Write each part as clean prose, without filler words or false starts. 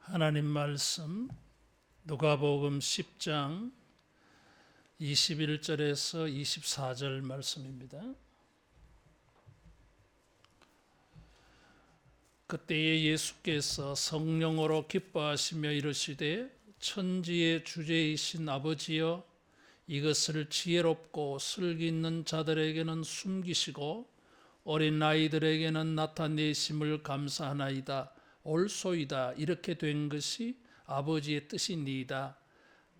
하나님 말씀 누가복음 10장 21절에서 24절 말씀입니다. 그때에 예수께서 성령으로 기뻐하시며 이르시되 천지의 주제이신 아버지여 이것을 지혜롭고 슬기 있는 자들에게는 숨기시고 어린 아이들에게는 나타내심을 감사하나이다. 옳소이다. 이렇게 된 것이 아버지의 뜻이니이다.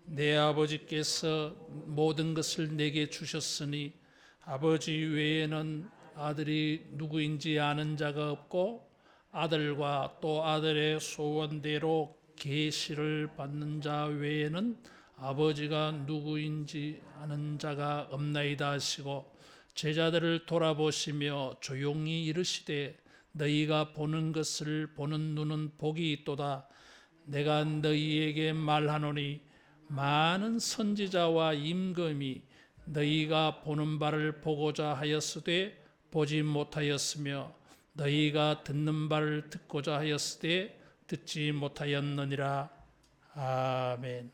내 아버지께서 모든 것을 내게 주셨으니 아버지 외에는 아들이 누구인지 아는 자가 없고 아들과 또 아들의 소원대로 계시를 받는 자 외에는 아버지가 누구인지 아는 자가 없나이다 하시고 제자들을 돌아보시며 조용히 이르시되 너희가 보는 것을 보는 눈은 복이 있도다. 내가 너희에게 말하노니 많은 선지자와 임금이 너희가 보는 바를 보고자 하였으되 보지 못하였으며 너희가 듣는 바를 듣고자 하였으되 듣지 못하였느니라. 아멘.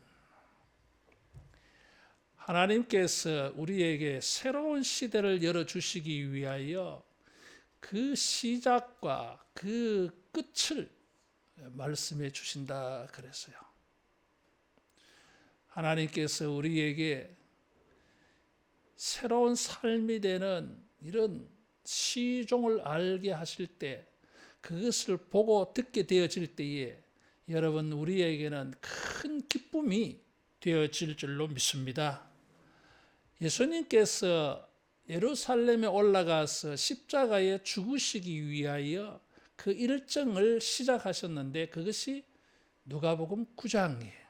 하나님께서 우리에게 새로운 시대를 열어주시기 위하여 그 시작과 그 끝을 말씀해 주신다 그랬어요. 하나님께서 우리에게 새로운 삶이 되는 이런 시종을 알게 하실 때 그것을 보고 듣게 되어질 때에 여러분 우리에게는 큰 기쁨이 되어질 줄로 믿습니다. 예수님께서 예루살렘에 올라가서 십자가에 죽으시기 위하여 그 일정을 시작하셨는데 그것이 누가복음 9장이에요.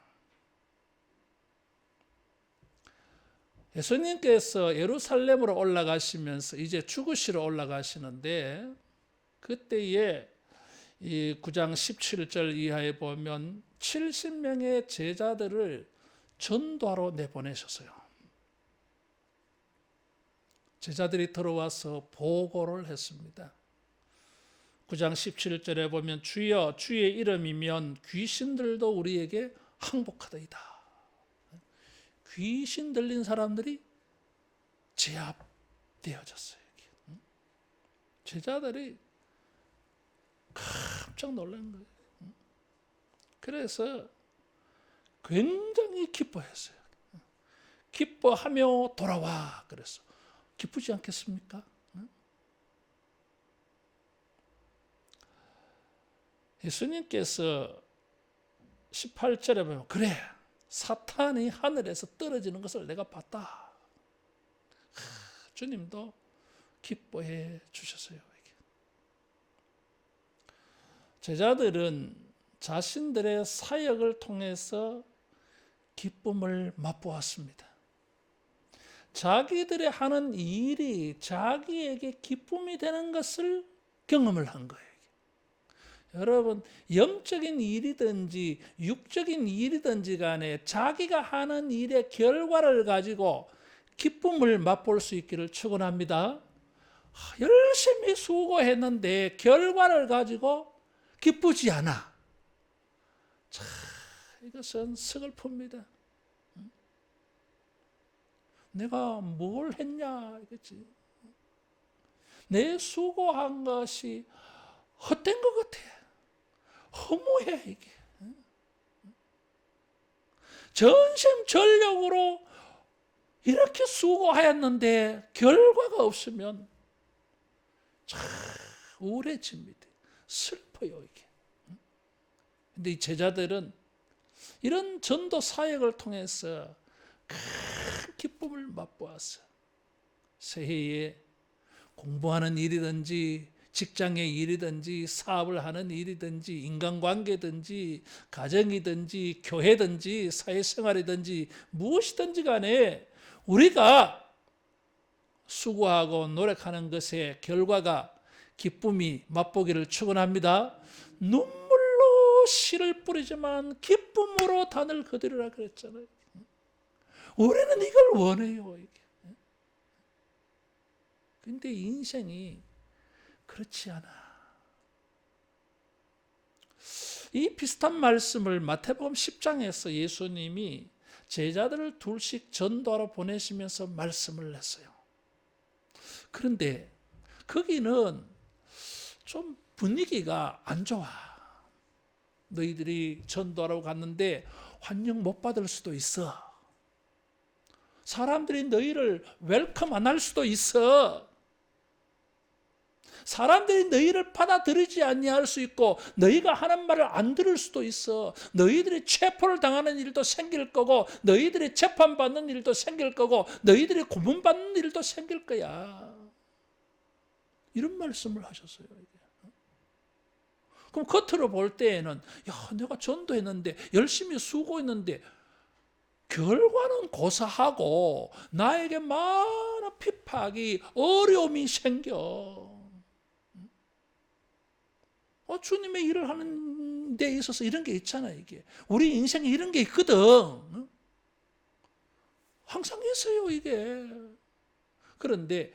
예수님께서 예루살렘으로 올라가시면서 이제 죽으시러 올라가시는데 그때에 이 9장 17절 이하에 보면 70명의 제자들을 전도하러 내보내셨어요. 제자들이 들어와서 보고를 했습니다. 9장 17절에 보면 주여 주의 이름이면 귀신들도 우리에게 항복하더이다. 귀신 들린 사람들이 제압되어졌어요. 제자들이 깜짝 놀란 거예요. 그래서 굉장히 기뻐했어요. 기뻐하며 돌아와 그랬어. 기쁘지 않겠습니까? 예수님께서 18절에 보면 그래 사탄이 하늘에서 떨어지는 것을 내가 봤다. 주님도 기뻐해 주셨어요. 제자들은 자신들의 사역을 통해서 기쁨을 맛보았습니다. 자기들이 하는 일이 자기에게 기쁨이 되는 것을 경험을 한 거예요. 여러분 영적인 일이든지 육적인 일이든지 간에 자기가 하는 일의 결과를 가지고 기쁨을 맛볼 수 있기를 축원합니다. 열심히 수고했는데 결과를 가지고 기쁘지 않아. 참 이것은 서글픕니다. 내가 뭘 했냐 이거지. 내 수고한 것이 헛된 것 같아. 허무해 이게. 전심전력으로 이렇게 수고하였는데 결과가 없으면 참 우울해집니다. 슬퍼요 이게. 근데 이 제자들은 이런 전도 사역을 통해서 큰 기쁨을 맛보았어. 새해에 공부하는 일이든지 직장의 일이든지 사업을 하는 일이든지 인간관계든지 가정이든지 교회든지 사회생활이든지 무엇이든지 간에 우리가 수고하고 노력하는 것의 결과가 기쁨이 맛보기를 축원합니다. 눈물로 씨를 뿌리지만 기쁨으로 단을 거두리라 그랬잖아요. 우리는 이걸 원해요. 근데 인생이 그렇지 않아. 이 비슷한 말씀을 마태복음 10장에서 예수님이 제자들을 둘씩 전도하러 보내시면서 말씀을 했어요. 그런데 거기는 좀 분위기가 안 좋아. 너희들이 전도하러 갔는데 환영 못 받을 수도 있어. 사람들이 너희를 웰컴 안 할 수도 있어. 사람들이 너희를 받아들이지 아니할 수 있고 너희가 하는 말을 안 들을 수도 있어. 너희들이 체포를 당하는 일도 생길 거고 너희들이 재판받는 일도 생길 거고 너희들이 고문받는 일도 생길 거야. 이런 말씀을 하셨어요. 그럼 겉으로 볼 때에는 야, 내가 전도했는데 열심히 수고했는데 결과는 고사하고 나에게 많은 핍박이 어려움이 생겨. 주님의 일을 하는 데 있어서 이런 게 있잖아요. 이게 우리 인생에 이런 게 있거든. 항상 있어요. 이게. 그런데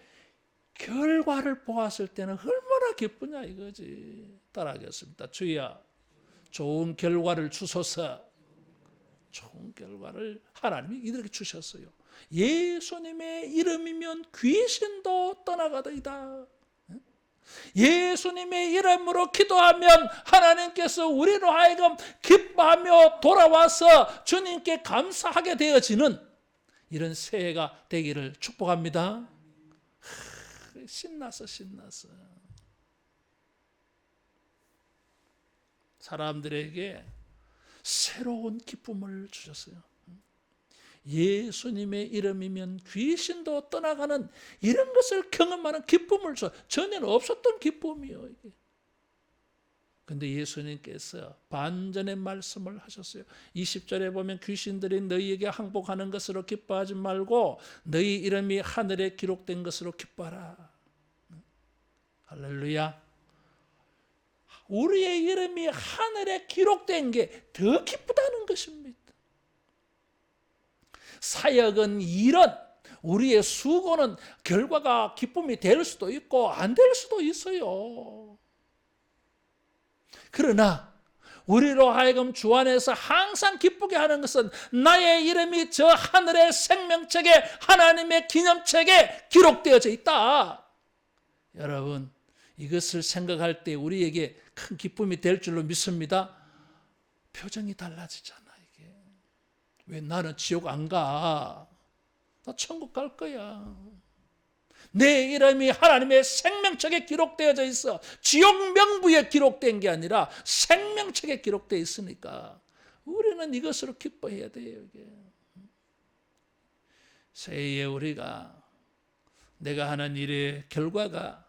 결과를 보았을 때는 얼마나 기쁘냐 이거지. 따라하겠습니다. 주여, 좋은 결과를 주소서. 좋은 결과를 하나님이 이들에게 주셨어요. 예수님의 이름이면 귀신도 떠나가더이다. 예수님의 이름으로 기도하면 하나님께서 우리로 하여금 기뻐하며 돌아와서 주님께 감사하게 되어지는 이런 새해가 되기를 축복합니다. 신났어. 사람들에게 새로운 기쁨을 주셨어요. 예수님의 이름이면 귀신도 떠나가는 이런 것을 경험하는 기쁨을 줘. 전에는 없었던 기쁨이요. 이게. 근데 예수님께서 반전의 말씀을 하셨어요. 20절에 보면 귀신들이 너희에게 항복하는 것으로 기뻐하지 말고 너희 이름이 하늘에 기록된 것으로 기뻐하라. 할렐루야. 우리의 이름이 하늘에 기록된 게 더 기쁘다는 것입니다. 사역은 일은 우리의 수고는 결과가 기쁨이 될 수도 있고 안 될 수도 있어요. 그러나 우리로 하여금 주 안에서 항상 기쁘게 하는 것은 나의 이름이 저 하늘의 생명책에 하나님의 기념책에 기록되어져 있다. 여러분, 이것을 생각할 때 우리에게 큰 기쁨이 될 줄로 믿습니다. 표정이 달라지잖아. 이게 왜 나는 지옥 안 가? 나 천국 갈 거야. 내 이름이 하나님의 생명책에 기록되어져 있어. 지옥 명부에 기록된 게 아니라 생명책에 기록되어 있으니까 우리는 이것으로 기뻐해야 돼요. 이게. 새해에 우리가 내가 하는 일의 결과가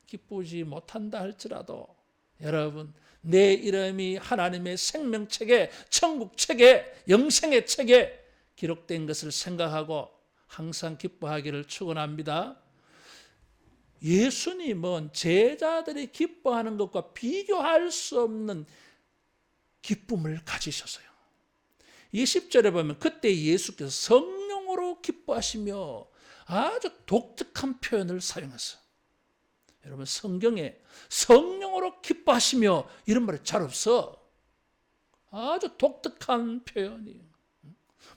기쁘지 못한다 할지라도 여러분, 내 이름이 하나님의 생명책에, 천국책에, 영생의 책에 기록된 것을 생각하고 항상 기뻐하기를 축원합니다. 예수님은 제자들이 기뻐하는 것과 비교할 수 없는 기쁨을 가지셨어요. 20절에 보면 그때 예수께서 성령으로 기뻐하시며 아주 독특한 표현을 사용했어요. 여러분, 성경에 성령으로 기뻐하시며 이런 말이 잘 없어. 아주 독특한 표현이에요.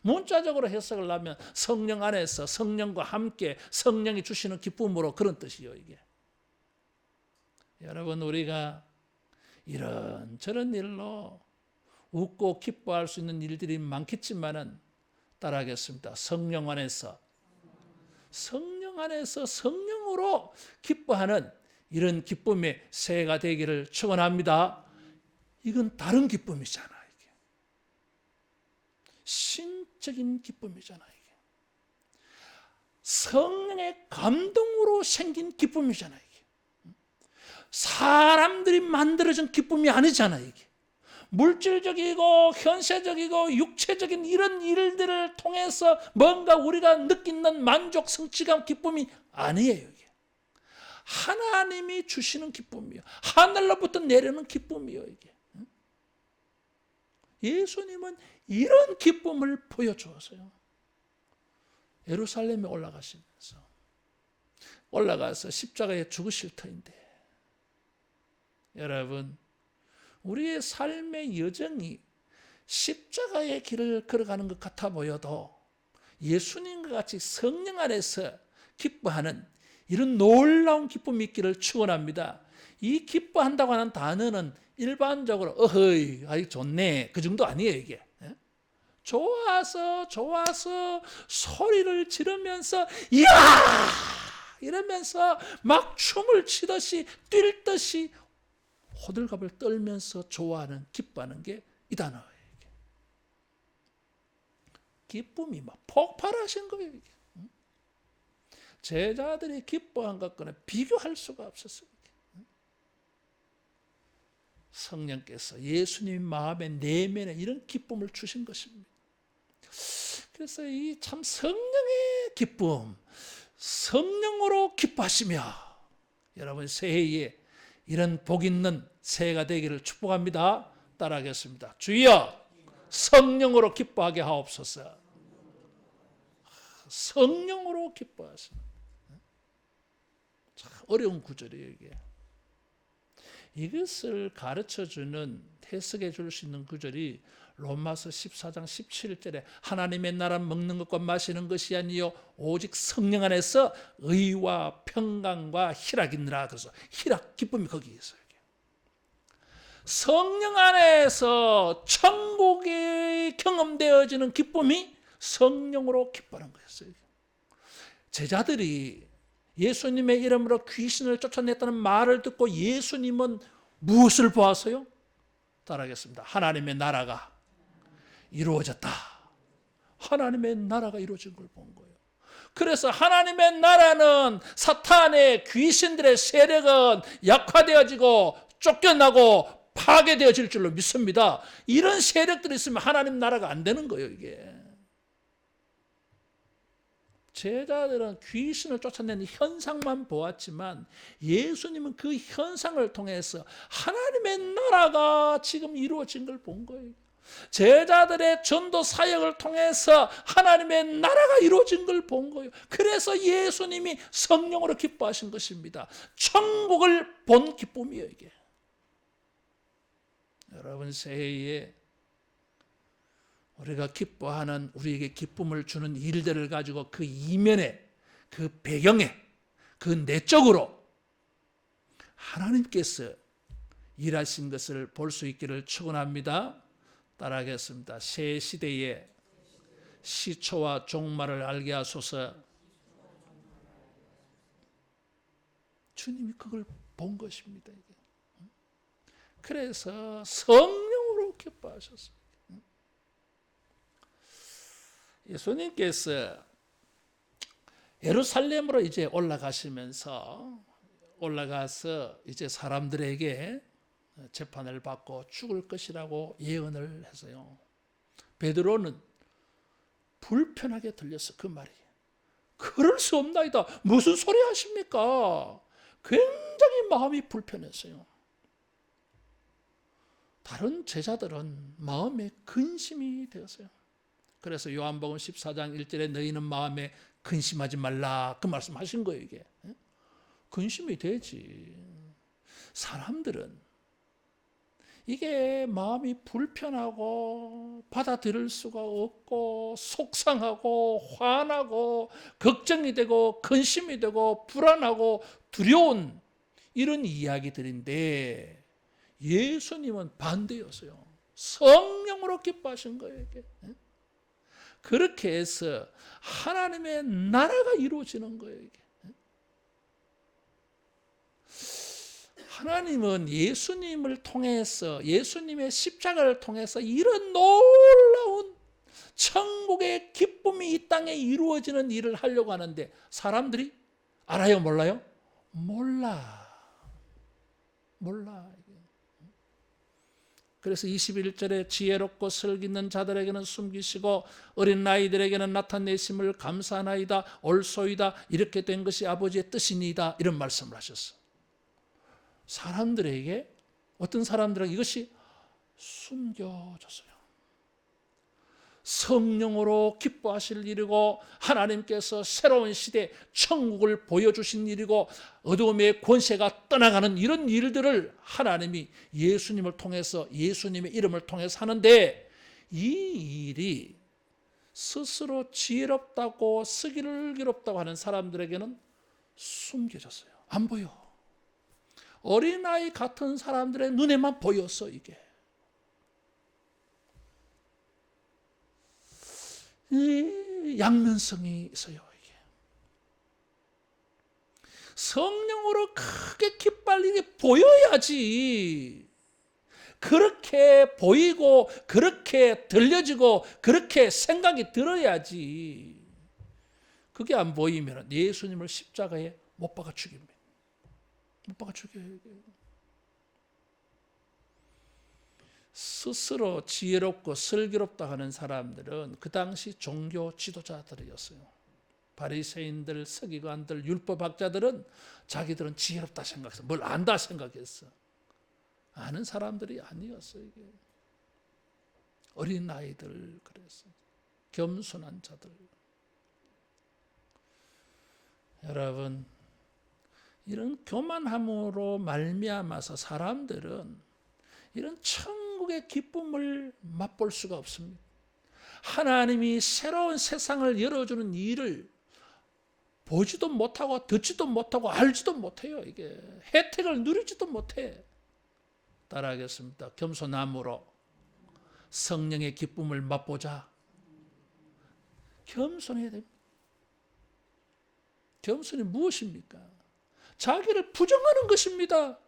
문자적으로 해석을 하면 성령 안에서 성령과 함께 성령이 주시는 기쁨으로 그런 뜻이에요. 이게. 여러분, 우리가 이런저런 일로 웃고 기뻐할 수 있는 일들이 많겠지만은 따라하겠습니다. 성령 안에서 성령으로 기뻐하는 이런 기쁨의 새해가 되기를 축원합니다. 이건 다른 기쁨이잖아. 이게. 신적인 기쁨이잖아. 이게. 성령의 감동으로 생긴 기쁨이잖아. 이게. 사람들이 만들어준 기쁨이 아니잖아. 이게. 물질적이고 현세적이고 육체적인 이런 일들을 통해서 뭔가 우리가 느끼는 만족, 성취감, 기쁨이 아니에요. 이게. 하나님이 주시는 기쁨이요. 하늘로부터 내려는 기쁨이요. 이게. 예수님은 이런 기쁨을 보여주었어요. 예루살렘에 올라가서 십자가에 죽으실 터인데 여러분, 우리의 삶의 여정이 십자가의 길을 걸어가는 것 같아 보여도 예수님과 같이 성령 안에서 기뻐하는 이런 놀라운 기쁨이 있기를 축원합니다. 이 기뻐한다고 하는 단어는 일반적으로 어허이 아이 좋네 그 정도 아니에요. 이게 좋아서 소리를 지르면서 이야 이러면서 막 춤을 추듯이 뛸 듯이 호들갑을 떨면서 좋아하는 기뻐하는 게 이 단어예요. 기쁨이 막 폭발하신 거예요. 이게. 제자들이 기뻐한 것과는 비교할 수가 없었어요. 성령께서 예수님 마음의 내면에 이런 기쁨을 주신 것입니다. 그래서 이 참 성령의 기쁨, 성령으로 기뻐하시며 여러분 새해에 이런 복 있는 새해가 되기를 축복합니다. 따라하겠습니다. 주여 성령으로 기뻐하게 하옵소서. 성령으로 기뻐하시는 참 어려운 구절이에요. 이게. 이것을 가르쳐주는 해석해 줄 수 있는 구절이 로마서 14장 17절에 하나님의 나라 먹는 것과 마시는 것이 아니요 오직 성령 안에서 의와 평강과 희락이 있느라. 그래서 희락 기쁨이 거기에 있어요. 성령 안에서 천국이 경험되어지는 기쁨이 성령으로 기뻐하는 거였어요. 제자들이 예수님의 이름으로 귀신을 쫓아냈다는 말을 듣고 예수님은 무엇을 보았어요? 따라하겠습니다. 하나님의 나라가 이루어졌다. 하나님의 나라가 이루어진 걸 본 거예요. 그래서 하나님의 나라는 사탄의 귀신들의 세력은 약화되어지고 쫓겨나고 파괴되어질 줄로 믿습니다. 이런 세력들이 있으면 하나님 나라가 안 되는 거예요. 이게. 제자들은 귀신을 쫓아내는 현상만 보았지만 예수님은 그 현상을 통해서 하나님의 나라가 지금 이루어진 걸 본 거예요. 제자들의 전도 사역을 통해서 하나님의 나라가 이루어진 걸 본 거예요. 그래서 예수님이 성령으로 기뻐하신 것입니다. 천국을 본 기쁨이에요. 이게. 여러분 새해에 우리가 기뻐하는 우리에게 기쁨을 주는 일들을 가지고 그 이면에 그 배경에 그 내적으로 하나님께서 일하신 것을 볼 수 있기를 축원합니다. 따라하겠습니다. 새 시대의 시초와 종말을 알게 하소서. 주님이 그걸 본 것입니다. 이게. 그래서 성령으로 기뻐하셨어요. 예수님께서 예루살렘으로 이제 올라가서 이제 사람들에게 재판을 받고 죽을 것이라고 예언을 했어요. 베드로는 불편하게 들렸어. 그 말이. 그럴 수 없나이다. 무슨 소리 하십니까? 굉장히 마음이 불편했어요. 다른 제자들은 마음에 근심이 되었어요. 그래서 요한복음 14장 1절에 너희는 마음에 근심하지 말라 그 말씀하신 거예요. 이게 근심이 되지. 사람들은 이게 마음이 불편하고 받아들일 수가 없고 속상하고 화나고 걱정이 되고 근심이 되고 불안하고 두려운 이런 이야기들인데 예수님은 반대였어요. 성령으로 기뻐하신 거예요. 이게. 그렇게 해서 하나님의 나라가 이루어지는 거예요. 이게. 하나님은 예수님을 통해서 예수님의 십자가를 통해서 이런 놀라운 천국의 기쁨이 이 땅에 이루어지는 일을 하려고 하는데 사람들이 알아요? 몰라요? 몰라. 그래서 21절에 지혜롭고 슬기 있는 자들에게는 숨기시고 어린 아이들에게는 나타내심을 감사하나이다. 옳소이다. 이렇게 된 것이 아버지의 뜻이니이다. 이런 말씀을 하셨어. 어떤 사람들에게 이것이 숨겨졌어요. 성령으로 기뻐하실 일이고 하나님께서 새로운 시대 천국을 보여주신 일이고 어두움의 권세가 떠나가는 이런 일들을 하나님이 예수님을 통해서 예수님의 이름을 통해서 하는데 이 일이 스스로 지혜롭다고 슬기롭다고 하는 사람들에게는 숨겨졌어요. 안 보여. 어린아이 같은 사람들의 눈에만 보였어 이게. 이 양면성이 있어요. 이게 성령으로 크게 기빨리게 보여야지. 그렇게 보이고 그렇게 들려지고 그렇게 생각이 들어야지. 그게 안 보이면 예수님을 십자가에 못 박아 죽입니다. 못 박아 죽여요. 스스로 지혜롭고 슬기롭다 하는 사람들은 그 당시 종교 지도자들이었어요. 바리새인들, 서기관들, 율법학자들은 자기들은 지혜롭다 생각했어. 뭘 안다 생각했어. 아는 사람들이 아니었어요. 이게. 어린 아이들 그랬어. 겸손한 자들. 여러분, 이런 교만함으로 말미암아서 사람들은 이런 천국의 기쁨을 맛볼 수가 없습니다. 하나님이 새로운 세상을 열어주는 일을 보지도 못하고 듣지도 못하고 알지도 못해요. 이게 혜택을 누리지도 못해. 따라하겠습니다. 겸손함으로 성령의 기쁨을 맛보자. 겸손해야 됩니다. 겸손이 무엇입니까? 자기를 부정하는 것입니다.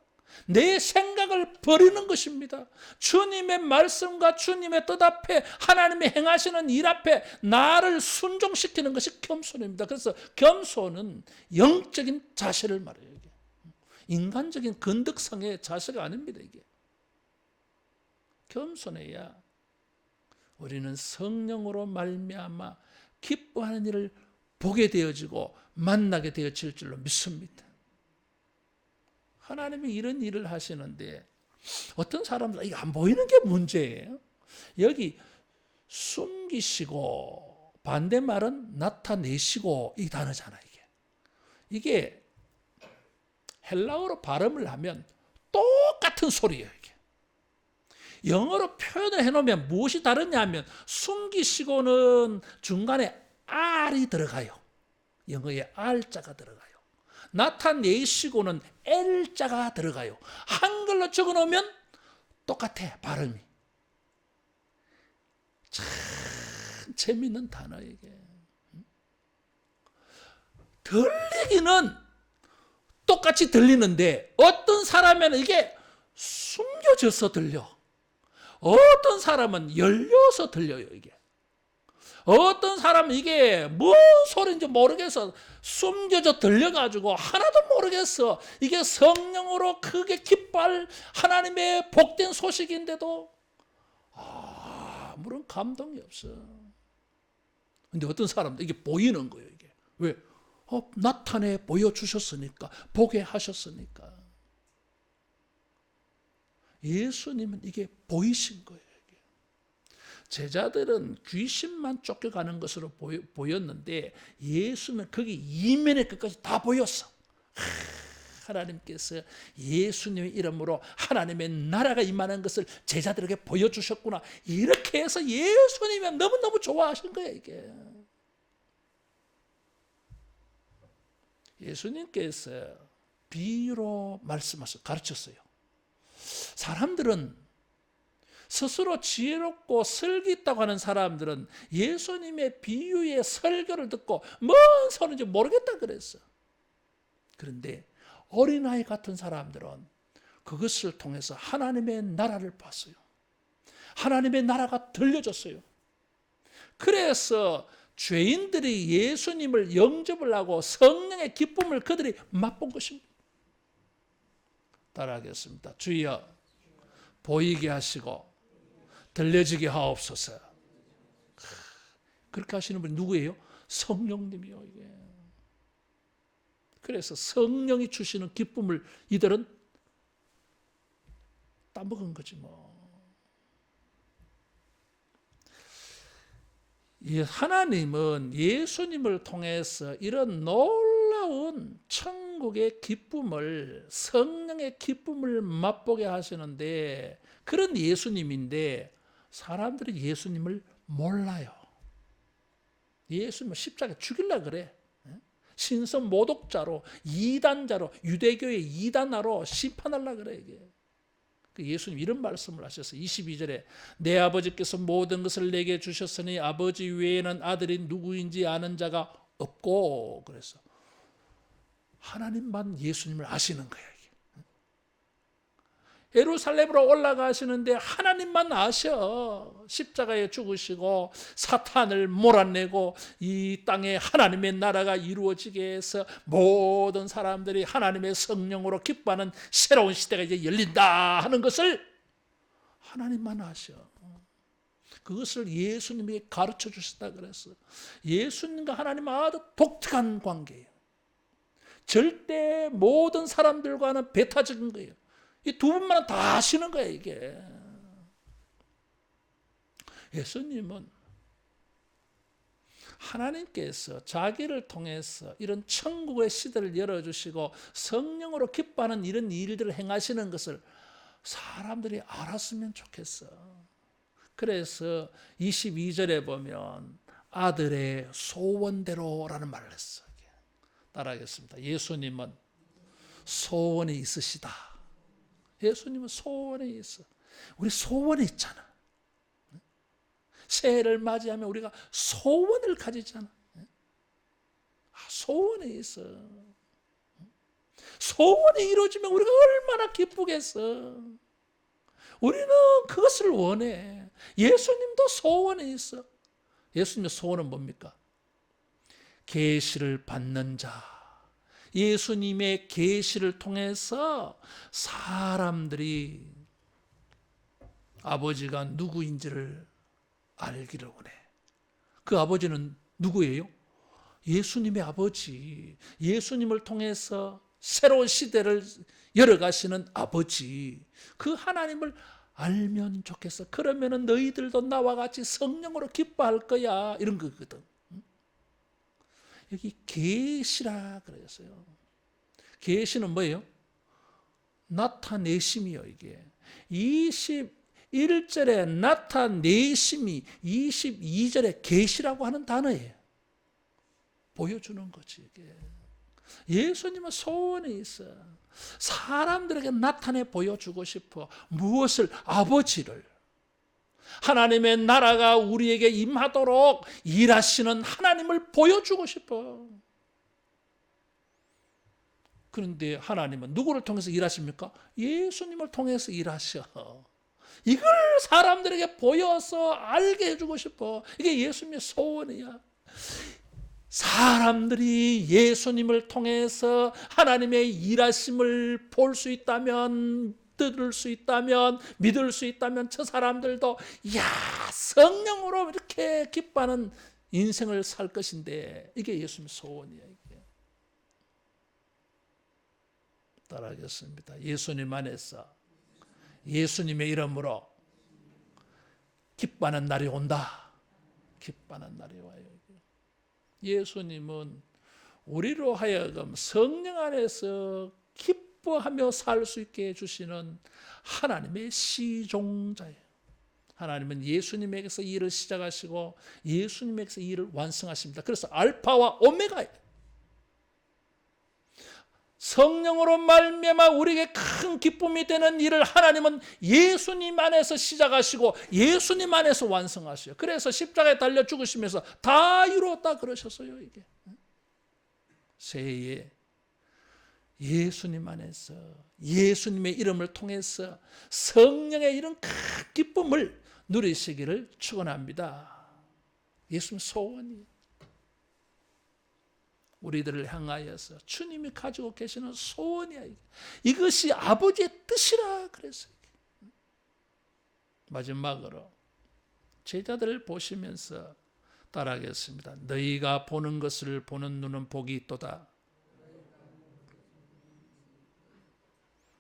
내 생각을 버리는 것입니다. 주님의 말씀과 주님의 뜻 앞에 하나님의 행하시는 일 앞에 나를 순종시키는 것이 겸손입니다. 그래서 겸손은 영적인 자세를 말해요. 이게. 인간적인 건덕성의 자세가 아닙니다. 이게. 겸손해야 우리는 성령으로 말미암아 기뻐하는 일을 보게 되어지고 만나게 되어질 줄로 믿습니다. 하나님이 이런 일을 하시는데 어떤 사람들은 이게 안 보이는 게 문제예요. 여기 숨기시고 반대말은 나타내시고 이 단어잖아요. 이게 헬라어로 발음을 하면 똑같은 소리예요. 이게. 영어로 표현을 해놓으면 무엇이 다르냐면 숨기시고는 중간에 R이 들어가요. 영어에 R자가 들어가요. 나타내시고는 L자가 들어가요. 한글로 적어놓으면 똑같아 발음이. 참 재미있는 단어 이게. 들리기는 똑같이 들리는데 어떤 사람에는 이게 숨겨져서 들려. 어떤 사람은 열려서 들려요 이게. 어떤 사람은 이게 뭔 소리인지 모르겠어. 숨겨져 들려가지고 하나도 모르겠어. 이게 성령으로 크게 기뻐할 하나님의 복된 소식인데도 아무런 감동이 없어. 근데 어떤 사람도 이게 보이는 거예요. 이게. 왜? 나타내 보여주셨으니까. 보게 하셨으니까. 예수님은 이게 보이신 거예요. 제자들은 귀신만 쫓겨가는 것으로 보였는데 예수는 거기 이면의 끝까지 다 보였어. 하나님께서 예수님의 이름으로 하나님의 나라가 임하는 것을 제자들에게 보여주셨구나. 이렇게 해서 예수님이 너무너무 좋아하신 거예요. 이게. 예수님께서 비유로 말씀하셔서 가르쳤어요. 사람들은 스스로 지혜롭고 설기 있다고 하는 사람들은 예수님의 비유의 설교를 듣고 뭔 소리인지 모르겠다 그랬어. 그런데 어린아이 같은 사람들은 그것을 통해서 하나님의 나라를 봤어요. 하나님의 나라가 들려졌어요. 그래서 죄인들이 예수님을 영접을 하고 성령의 기쁨을 그들이 맛본 것입니다. 따라하겠습니다. 주여 보이게 하시고 들려지게 하옵소서. 그렇게 하시는 분이 누구예요? 성령님이요. 이게. 그래서 성령이 주시는 기쁨을 이들은 따먹은 거지 뭐. 하나님은 예수님을 통해서 이런 놀라운 천국의 기쁨을, 성령의 기쁨을 맛보게 하시는데, 그런 예수님인데 사람들이 예수님을 몰라요. 예수님을 십자가에 죽이려고 그래. 신성 모독자로, 이단자로, 유대교의 이단아로 심판하려고 그래. 이게. 예수님 이런 말씀을 하셨어요. 22절에 내 아버지께서 모든 것을 내게 주셨으니 아버지 외에는 아들이 누구인지 아는 자가 없고, 그래서 하나님만 예수님을 아시는 거야. 예루살렘으로 올라가시는데 하나님만 아셔. 십자가에 죽으시고 사탄을 몰아내고 이 땅에 하나님의 나라가 이루어지게 해서 모든 사람들이 하나님의 성령으로 기뻐하는 새로운 시대가 이제 열린다 하는 것을 하나님만 아셔. 그것을 예수님이 가르쳐 주셨다 그랬어. 예수님과 하나님은 아주 독특한 관계예요. 절대 모든 사람들과는 배타적인 거예요. 이 두 분만 다 아시는 거예요, 이게. 예수님은 하나님께서 자기를 통해서 이런 천국의 시대를 열어주시고 성령으로 기뻐하는 이런 일들을 행하시는 것을 사람들이 알았으면 좋겠어. 그래서 22절에 보면 아들의 소원대로라는 말을 했어요. 따라하겠습니다. 예수님은 소원이 있으시다. 예수님은 소원이 있어. 우리 소원이 있잖아. 새해를 맞이하면 우리가 소원을 가지잖아. 소원이 있어. 소원이 이루어지면 우리가 얼마나 기쁘겠어. 우리는 그것을 원해. 예수님도 소원이 있어. 예수님의 소원은 뭡니까? 계시를 받는 자. 예수님의 계시를 통해서 사람들이 아버지가 누구인지를 알기를 원해. 그 아버지는 누구예요? 예수님의 아버지. 예수님을 통해서 새로운 시대를 열어가시는 아버지. 그 하나님을 알면 좋겠어. 그러면 너희들도 나와 같이 성령으로 기뻐할 거야. 이런 거거든. 여기 계시라 그랬어요. 계시는 뭐예요? 나타내심이요, 이게. 21절에 나타내심이 22절에 계시라고 하는 단어예요. 보여주는 거지, 이게. 예수님은 소원이 있어. 사람들에게 나타내 보여주고 싶어. 무엇을? 아버지를. 하나님의 나라가 우리에게 임하도록 일하시는 하나님을 보여주고 싶어. 그런데 하나님은 누구를 통해서 일하십니까? 예수님을 통해서 일하셔. 이걸 사람들에게 보여서 알게 해주고 싶어. 이게 예수님의 소원이야. 사람들이 예수님을 통해서 하나님의 일하심을 볼 수 있다면, 들을 수 있다면, 믿을 수 있다면 저 사람들도 성령으로 이렇게 기뻐하는 인생을 살 것인데, 이게 예수님의 소원이야. 이게. 따라하겠습니다. 예수님 안에서 예수님의 이름으로 기뻐하는 날이 온다. 기뻐하는 날이 와요. 예수님은 우리로 하여금 성령 안에서 기뻐하며 살 수 있게 해주시는 하나님의 시종자예요. 하나님은 예수님에게서 일을 시작하시고 예수님에게서 일을 완성하십니다. 그래서 알파와 오메가예요. 성령으로 말미암아 우리에게 큰 기쁨이 되는 일을 하나님은 예수님 안에서 시작하시고 예수님 안에서 완성하셔요. 그래서 십자가에 달려 죽으시면서 다 이루었다 그러셨어요. 이게 새해에 예수님 안에서 예수님의 이름을 통해서 성령의 이런 큰 기쁨을 누리시기를 축원합니다. 예수님 소원이에요. 우리들을 향하여서 주님이 가지고 계시는 소원이야. 이것이 아버지의 뜻이라 그랬어요. 마지막으로 제자들을 보시면서 따라하겠습니다. 너희가 보는 것을 보는 눈은 복이 있도다.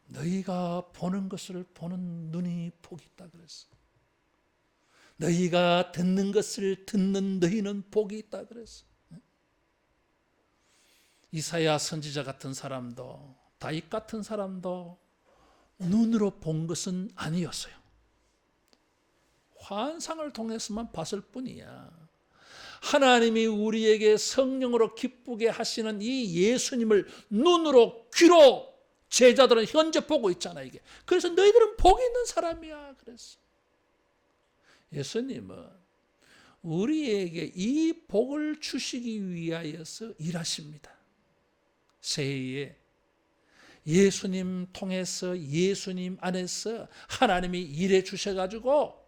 너희가 보는 것을 보는 눈이 복이 있다 그랬어. 너희가 듣는 것을 듣는 너희는 복이 있다 그랬어. 이사야 선지자 같은 사람도 다윗 같은 사람도 눈으로 본 것은 아니었어요. 환상을 통해서만 봤을 뿐이야. 하나님이 우리에게 성령으로 기쁘게 하시는 이 예수님을 눈으로 귀로 제자들은 현재 보고 있잖아 이게. 그래서 너희들은 복 있는 사람이야 그랬어. 예수님은 우리에게 이 복을 주시기 위하여서 일하십니다. 새해에 예수님 통해서 예수님 안에서 하나님이 일해 주셔가지고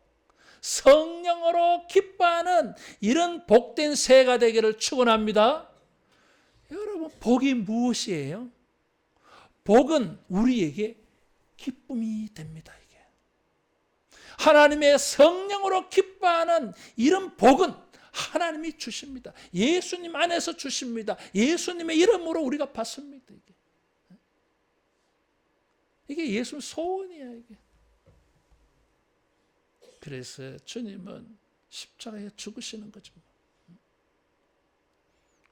성령으로 기뻐하는 이런 복된 새해가 되기를 축원합니다. 여러분, 복이 무엇이에요? 복은 우리에게 기쁨이 됩니다. 이게 하나님의 성령으로 기뻐하는 이런 복은 하나님이 주십니다. 예수님 안에서 주십니다. 예수님의 이름으로 우리가 받습니다. 이게 예수님 소원이야. 이게. 그래서 주님은 십자가에 죽으시는 거죠.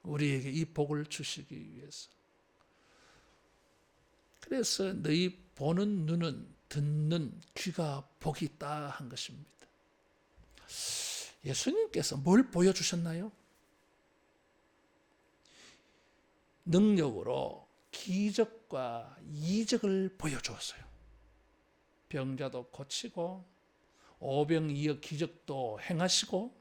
우리에게 이 복을 주시기 위해서. 그래서 너희 보는 눈은 듣는 귀가 복이 있다 한 것입니다. 예수님께서 뭘 보여주셨나요? 능력으로 기적과 이적을 보여주었어요. 병자도 고치고 오병이어 기적도 행하시고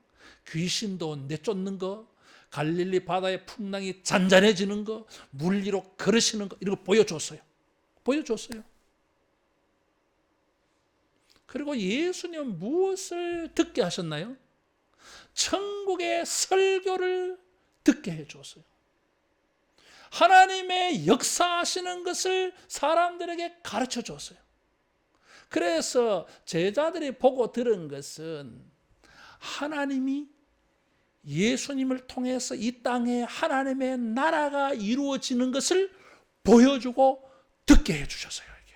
귀신도 내쫓는 거, 갈릴리 바다의 풍랑이 잔잔해지는 거, 물 위로 걸으시는 거, 이런 거 보여줬어요. 그리고 예수님은 무엇을 듣게 하셨나요? 천국의 설교를 듣게 해줬어요. 하나님의 역사하시는 것을 사람들에게 가르쳐 줬어요. 그래서 제자들이 보고 들은 것은 하나님이 예수님을 통해서 이 땅에 하나님의 나라가 이루어지는 것을 보여주고 듣게 해주셨어요. 이게.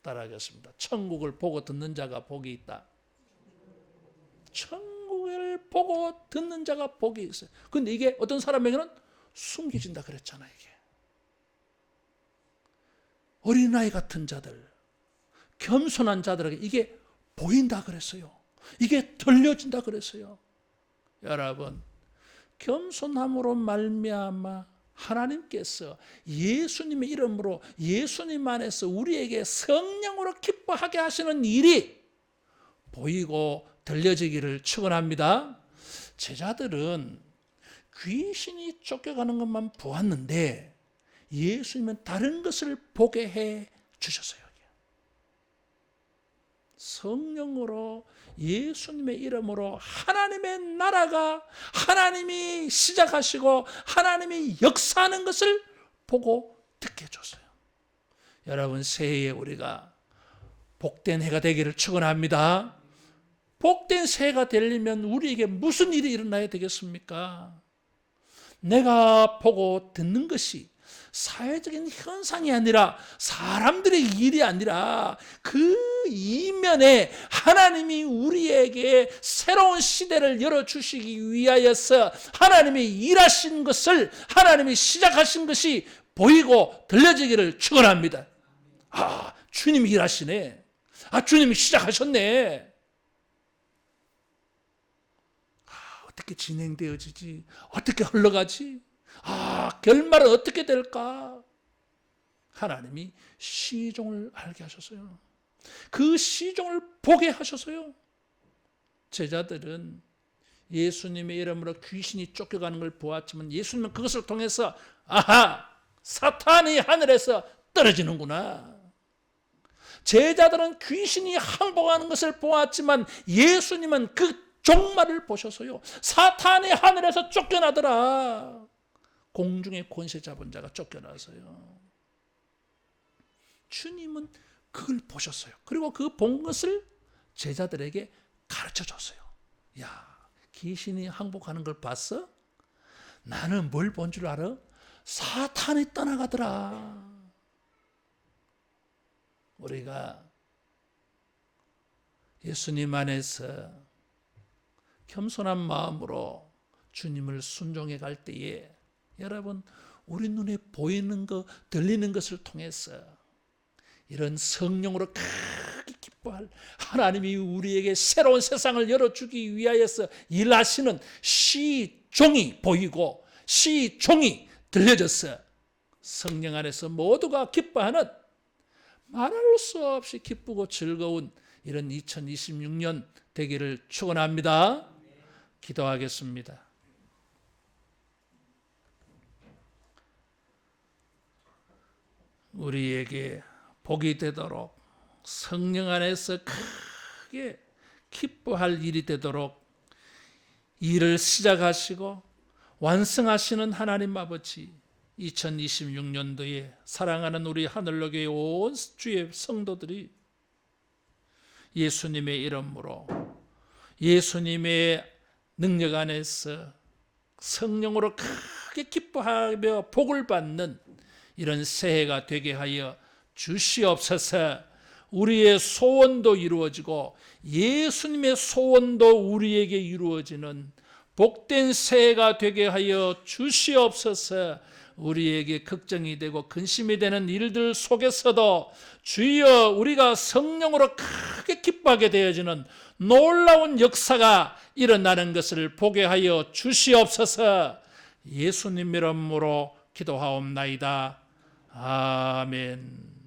따라하겠습니다. 천국을 보고 듣는 자가 복이 있다. 천국을 보고 듣는 자가 복이 있어요. 그런데 이게 어떤 사람에게는 숨겨진다 그랬잖아. 이게 어린아이 같은 자들, 겸손한 자들에게 이게 보인다 그랬어요. 이게 들려진다 그랬어요. 여러분, 겸손함으로 말미암아 하나님께서 예수님의 이름으로 예수님 안에서 우리에게 성령으로 기뻐하게 하시는 일이 보이고 들려지기를 축원합니다. 제자들은 귀신이 쫓겨가는 것만 보았는데 예수님은 다른 것을 보게 해 주셨어요. 성령으로 예수님의 이름으로 하나님의 나라가 하나님이 시작하시고 하나님이 역사하는 것을 보고 듣게 해줬어요. 여러분, 새해에 우리가 복된 해가 되기를 축원합니다. 복된 새해가 되려면 우리에게 무슨 일이 일어나야 되겠습니까? 내가 보고 듣는 것이 사회적인 현상이 아니라 사람들의 일이 아니라 그 이면에 하나님이 우리에게 새로운 시대를 열어주시기 위하여서 하나님이 일하신 것을 하나님이 시작하신 것이 보이고 들려지기를 축원합니다. 아, 주님이 일하시네. 아, 주님이 시작하셨네. 아, 어떻게 진행되어지지? 어떻게 흘러가지? 아, 결말은 어떻게 될까? 하나님이 시종을 알게 하셨어요. 그 시종을 보게 하셨어요. 제자들은 예수님의 이름으로 귀신이 쫓겨가는 걸 보았지만 예수님은 그것을 통해서 아하, 사탄이 하늘에서 떨어지는구나. 제자들은 귀신이 항복하는 것을 보았지만 예수님은 그 종말을 보셔서요, 사탄이 하늘에서 쫓겨나더라. 공중의 권세 잡은 자가 쫓겨나서요. 주님은 그걸 보셨어요. 그리고 그 본 것을 제자들에게 가르쳐 줬어요. 야, 귀신이 항복하는 걸 봤어? 나는 뭘 본 줄 알아? 사탄이 떠나가더라. 우리가 예수님 안에서 겸손한 마음으로 주님을 순종해 갈 때에 여러분 우리 눈에 보이는 것, 들리는 것을 통해서 이런 성령으로 크게 기뻐할 하나님이 우리에게 새로운 세상을 열어주기 위하여서 일하시는 시종이 보이고 시종이 들려져서 성령 안에서 모두가 기뻐하는 말할 수 없이 기쁘고 즐거운 이런 2026년 되기를 축원합니다. 기도하겠습니다. 우리에게 복이 되도록 성령 안에서 크게 기뻐할 일이 되도록 일을 시작하시고 완성하시는 하나님 아버지, 2026년도에 사랑하는 우리 하늘로교회 온 주의 성도들이 예수님의 이름으로 예수님의 능력 안에서 성령으로 크게 기뻐하며 복을 받는 이런 새해가 되게 하여 주시옵소서. 우리의 소원도 이루어지고 예수님의 소원도 우리에게 이루어지는 복된 새해가 되게 하여 주시옵소서. 우리에게 걱정이 되고 근심이 되는 일들 속에서도 주여 우리가 성령으로 크게 기뻐하게 되어지는 놀라운 역사가 일어나는 것을 보게 하여 주시옵소서. 예수님 이름으로 기도하옵나이다. 아멘.